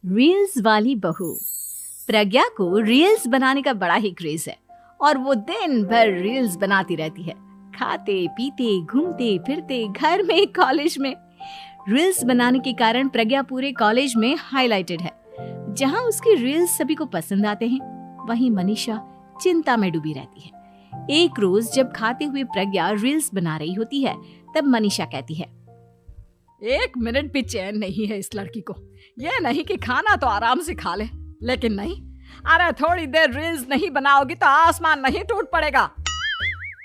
Reels वाली बहू। प्रज्ञा को रील्स बनाने का बड़ा ही क्रेज है और वो दिन भर रील्स बनाती रहती है। खाते पीते घूमते फिरते घर में कॉलेज में रील्स बनाने के कारण प्रज्ञा पूरे कॉलेज में हाईलाइटेड है। जहां उसकी रील्स सभी को पसंद आते हैं, वहीं मनीषा चिंता में डूबी रहती है। एक रोज जब खाते हुए प्रज्ञा रील्स बना रही होती है, तब मनीषा कहती है, 1 मिनट भी चैन नहीं है इस लड़की को। ये नहीं कि खाना तो आराम से खा ले, लेकिन नहीं, अरे थोड़ी देर रील्स नहीं बनाओगी तो आसमान नहीं टूट पड़ेगा।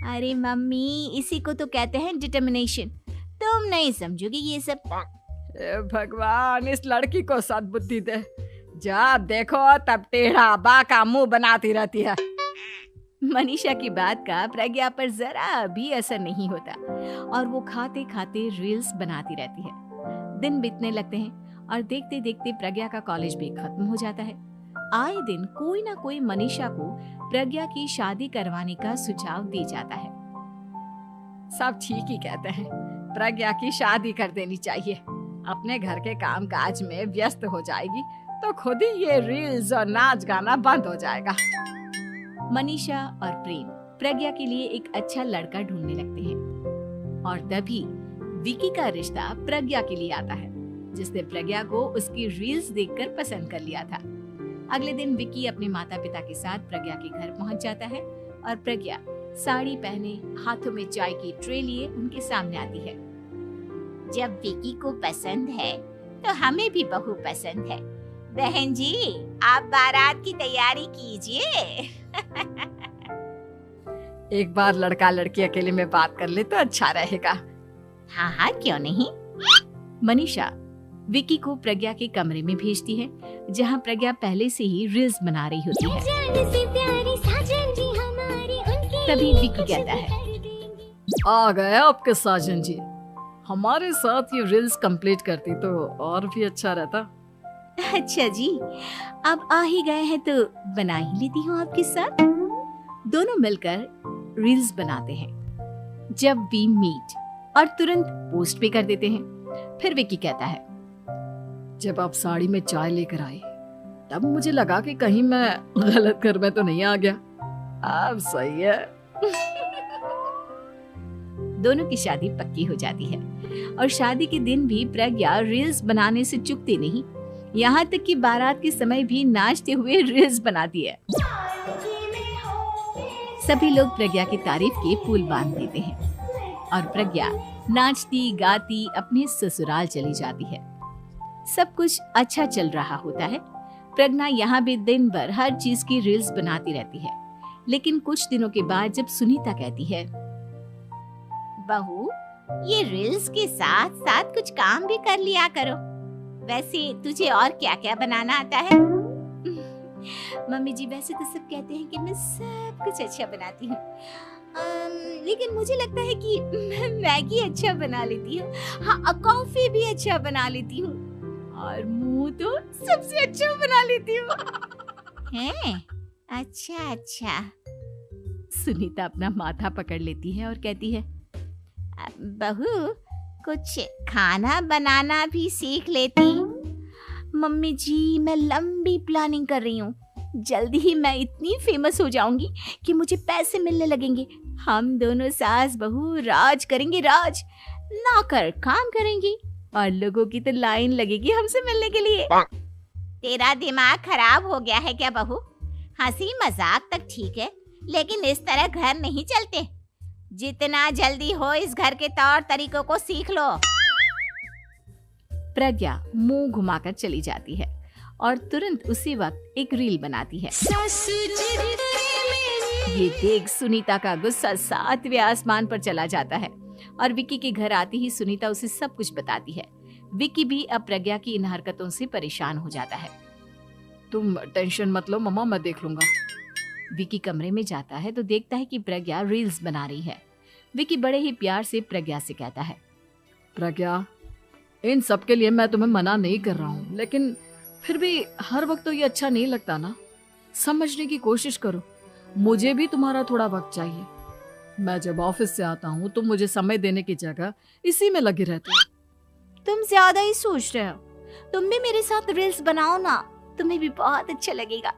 अरे मम्मी, इसी को तो कहते हैं डिटर्मिनेशन। तुम नहीं समझोगी ये सब। भगवान, इस लड़की को सद्बुद्धि दे। जब देखो तब टेढ़ा बाका मुंह बनाती रहती है। मनीषा की बात का प्रज्ञा पर जरा भी असर नहीं होता और वो खाते खाते रील्स बनाती रहती है। दिन बीतने लगते हैं और देखते देखते प्रज्ञा का कॉलेज भी खत्म हो जाता है। आए दिन कोई ना कोई मनीषा को प्रज्ञा की शादी करवाने का सुझाव दे जाता है। सब ठीक ही कहते हैं, प्रज्ञा की शादी कर देनी चाहिए। अपने घर के काम काज में व्यस्त हो जाएगी तो खुद ही ये रील्स और नाच गाना बंद हो जाएगा। मनीषा और प्रेम प्रज्ञा के लिए एक अच्छा लड़का ढूंढने लगते हैं और तभी विकी का रिश्ता प्रज्ञा के लिए आता है, जिसने प्रज्ञा को उसकी रील्स देखकर पसंद कर लिया था। अगले दिन विकी अपने माता पिता के साथ प्रज्ञा के घर पहुंच जाता है और प्रज्ञा साड़ी पहने हाथों में चाय की ट्रे लिए उनके सामने आती है। जब विकी को पसंद है तो हमें भी बहू पसंद है। बहन जी, आप बारात की तैयारी कीजिए। एक बार लड़का लड़की अकेले में बात कर ले तो अच्छा रहेगा। हाँ हाँ, क्यों नहीं। मनीषा विकी को प्रज्ञा के कमरे में भेजती है, जहां प्रज्ञा पहले से ही रील्स बना रही होती है। तभी विकी कहता है, आ गए आपके साजन जी। हमारे साथ ये रील्स कंप्लीट करती तो और भी अच्छा रहता। अच्छा जी, अब आ ही गए हैं तो बना ही लेती हूँ आपके साथ। दोनों मिलकर रील्स बनाते हैं। जब वी मीट और तुरंत पोस्ट भी कर देते हैं। फिर विकी कहता है, जब आप साड़ी में चाय लेकर आए तब मुझे लगा कि कहीं मैं गलत घर में तो नहीं आ गया। अब सही है। दोनों की शादी पक्की हो जाती है और शादी के दिन भी प्रज्ञा रील्स बनाने से चूकती नहीं। यहाँ तक कि बारात के समय भी नाचते हुए रील्स बनाती है। सभी लोग प्रज्ञा की तारीफ के पुल बांध देते हैं और प्रज्ञा नाचती गाती अपने ससुराल चली जाती है। सब कुछ अच्छा चल रहा होता है। प्रज्ञा यहाँ भी दिन भर हर चीज की रील्स बनाती रहती है। लेकिन कुछ दिनों के बाद जब सुनीता कहती है, बहू, ये रील्स के साथ साथ कुछ काम भी कर लिया करो। वैसे तुझे और क्या क्या बनाना आता है? मम्मी जी, वैसे तो सब कहते हैं कि मैं सब कुछ अच्छा बनाती हूँ, लेकिन मुझे लगता है कि मैं मैगी अच्छा बना लेती हूँ। हाँ, कॉफी भी अच्छा बना लेती हूँ और मुंह तो सबसे अच्छा बना लेती हूँ। हैं? अच्छा अच्छा। सुनीता अपना माथा पकड़ लेती है और कहती है, बहू, कुछ खाना बनाना भी सीख लेती। मम्मी जी, मैं लंबी प्लानिंग कर रही हूँ। जल्दी ही मैं इतनी फेमस हो जाऊंगी कि मुझे पैसे मिलने लगेंगे। हम दोनों सास बहू राज करेंगे, राज। नौकर काम करेंगे और लोगों की तो लाइन लगेगी हमसे मिलने के लिए। तेरा दिमाग खराब हो गया है क्या बहू? हंसी मजाक तक ठीक है, लेकिन इस तरह घर नहीं चलते। जितना जल्दी हो इस घर के तौर तरीकों को सीख लो। प्रज्ञा मुंह घुमाकर चली जाती है और तुरंत उसी वक्त एक रील बनाती है। ये देख सुनीता का गुस्सा 7वें आसमान पर चला जाता है और विकी के घर आती ही सुनीता उसे सब कुछ बताती है। विकी भी अब प्रज्ञा की इन हरकतों से परेशान हो जाता है। तुम टेंशन मत लो मम्मा, मैं देख लूंगा। विकी कमरे में जाता है तो देखता है कि प्रज्ञा रील्स बना रही है। विकी बड़े ही प्यार से प्रज्ञा से कहता है, प्रज्ञा, इन सब के लिए मैं तुम्हें मना नहीं कर रहा हूँ, लेकिन फिर भी हर वक्त तो ये अच्छा नहीं लगता ना। समझने की कोशिश करो, मुझे भी तुम्हारा थोड़ा वक्त चाहिए। मैं जब ऑफिस से आता हूँ तो मुझे समय देने की जगह इसी में लगी रहती है। तुम ज्यादा ही सोच रहे हो। तुम भी मेरे साथ रील्स बनाओ ना, तुम्हें भी बहुत अच्छा लगेगा।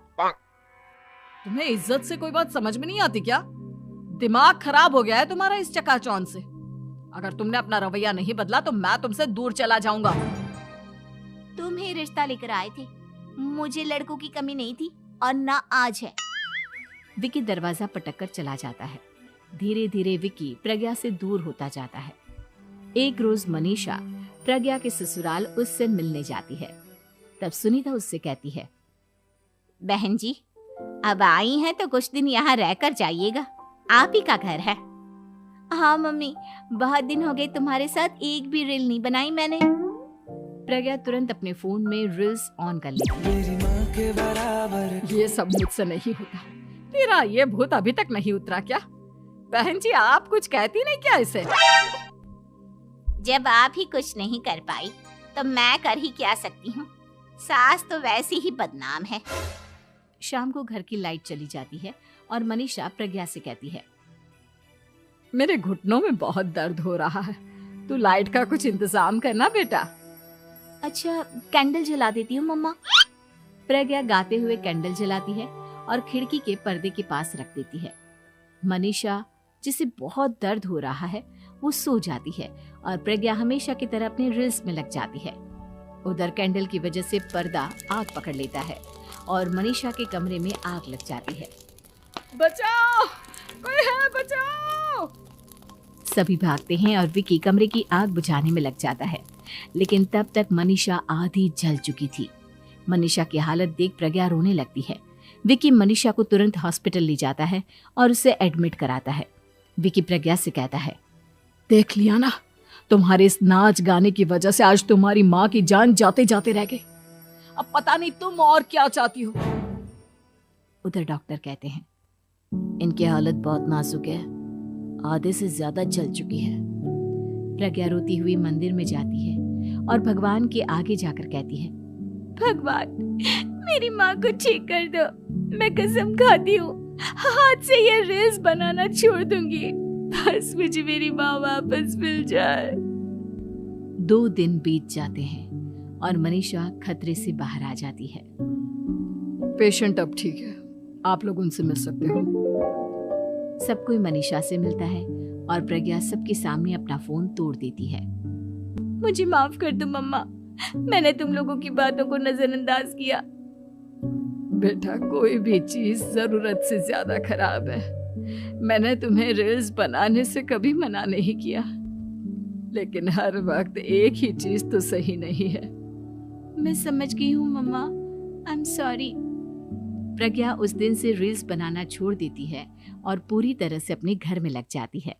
तुम्हें इज्जत से कोई बात समझ में नहीं आती क्या? दिमाग खराब हो गया है तुम्हारा इस चकाचौंध से। अगर तुमने अपना रवैया नहीं बदला तो मैं तुमसे दूर चला जाऊंगा। तुम ही रिश्ता लेकर आए थे, मुझे लड़कों की कमी नहीं थी और ना आज है। विकी दरवाजा पटक कर चला जाता है। धीरे धीरे विकी प्रज्ञा से दूर होता जाता है। एक रोज मनीषा प्रज्ञा के ससुराल उससे मिलने जाती है। तब सुनीता उससे कहती है, बहन जी, अब आई हैं तो कुछ दिन यहाँ रहकर जाइएगा, आप ही का घर है। हाँ मम्मी, बहुत दिन हो गए तुम्हारे साथ एक भी रील नहीं बनाई मैंने। प्रज्ञा तुरंत अपने फोन में रील्स ऑन कर लेती है। ये सब मुझसे नहीं होता। तेरा ये भूत अभी तक नहीं उतरा क्या? बहन जी, आप कुछ कहती नहीं क्या इसे? जब आप ही कुछ नहीं कर पाई तो मैं कर ही क्या सकती हूँ। सास तो वैसी ही बदनाम है। शाम को घर की लाइट चली जाती है और मनीषा प्रज्ञा से कहती है, मेरे घुटनों में बहुत दर्द हो रहा है, तू लाइट का कुछ इंतजाम करना बेटा। अच्छा, कैंडल जला देती हूँ मम्मा। प्रज्ञा गाते हुए कैंडल जलाती है और खिड़की के पर्दे के पास रख देती है। मनीषा, जिसे बहुत दर्द हो रहा है, वो सो जाती है और प्रज्ञा हमेशा की तरह अपने रील्स में लग जाती है। उधर कैंडल की वजह से पर्दा आग पकड़ लेता है और मनीषा के कमरे में आग लग जाती है। बचाओ, कोई है, बचाओ। सभी भागते हैं और विकी कमरे की आग बुझाने में लग जाता है, लेकिन तब तक मनीषा आधी जल चुकी थी। मनीषा की हालत देख प्रज्ञा रोने लगती है। विकी मनीषा को तुरंत हॉस्पिटल ले जाता है और उसे एडमिट कराता है। विकी प्रज्ञा से कहता है, देख लिया ना, तुम्हारे इस नाच गाने की वजह से आज तुम्हारी माँ की जान जाते जाते रह गई। अब पता नहीं तुम और क्या चाहती हो। उधर डॉक्टर कहते हैं, इनकी हालत बहुत नाजुक है, आधे से ज्यादा जल चुकी है। प्रज्ञा रोती हुई मंदिर में जाती है और भगवान के आगे जाकर कहती है, भगवान, मेरी माँ को ठीक कर दो। मैं कसम खाती हूँ, हाथ से ये रील्स बनाना छोड़ दूंगी। बस मुझे मेरी माँ वापस मिल जाए। 2 दिन बीत जाते हैं और मनीषा खतरे से बाहर आ जाती है। पेशेंट अब ठीक है, आप लोग उनसे मिल सकते हो। सब कोई मनीषा से मिलता है और प्रज्ञा सबके सामने अपना फोन तोड़ देती है। मुझे माफ कर दो मम्मा, मैंने तुम लोगों की बातों को नजरअंदाज किया। बेटा, कोई भी चीज जरूरत से ज्यादा खराब है। मैंने तुम्हें रील्स बनाने से कभी मना नहीं किया, लेकिन हर वक्त एक ही चीज तो सही नहीं है। मैं समझ गई हूँ मम्मा, आई एम सॉरी। प्रज्ञा उस दिन से रील्स बनाना छोड़ देती है और पूरी तरह से अपने घर में लग जाती है।